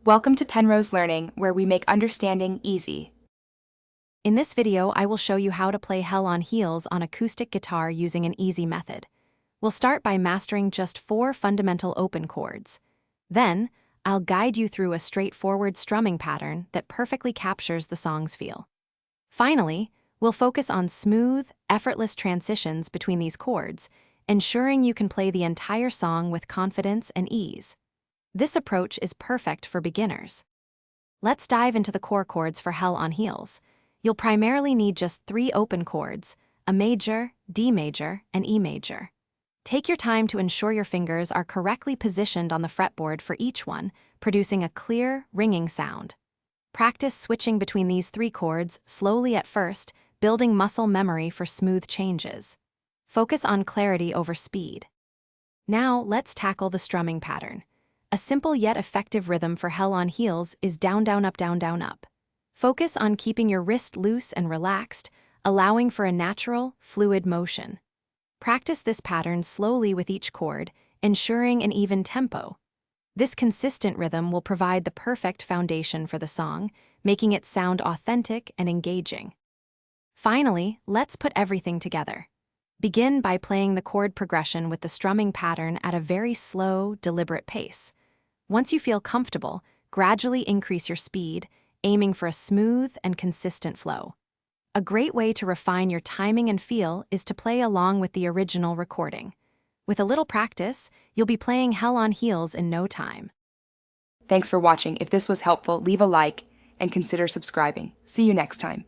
Welcome to Penrose Learning, where we make understanding easy. In this video, I will show you how to play Hell on Heels on acoustic guitar using an easy method. We'll start by mastering just 4 fundamental open chords. Then, I'll guide you through a straightforward strumming pattern that perfectly captures the song's feel. Finally, we'll focus on smooth, effortless transitions between these chords, ensuring you can play the entire song with confidence and ease. This approach is perfect for beginners. Let's dive into the core chords for Hell on Heels. You'll primarily need just 3 open chords: a major, D major, and E major. Take your time to ensure your fingers are correctly positioned on the fretboard for each one, producing a clear, ringing sound. Practice switching between these 3 chords slowly at first, building muscle memory for smooth changes. Focus on clarity over speed. Now, let's tackle the strumming pattern. A simple yet effective rhythm for Hell on Heels is down, down, up, down, down, up. Focus on keeping your wrist loose and relaxed, allowing for a natural, fluid motion. Practice this pattern slowly with each chord, ensuring an even tempo. This consistent rhythm will provide the perfect foundation for the song, making it sound authentic and engaging. Finally, let's put everything together. Begin by playing the chord progression with the strumming pattern at a very slow, deliberate pace. Once you feel comfortable, gradually increase your speed, aiming for a smooth and consistent flow. A great way to refine your timing and feel is to play along with the original recording. With a little practice, you'll be playing Hell on Heels in no time. Thanks for watching. If this was helpful, leave a like and consider subscribing. See you next time.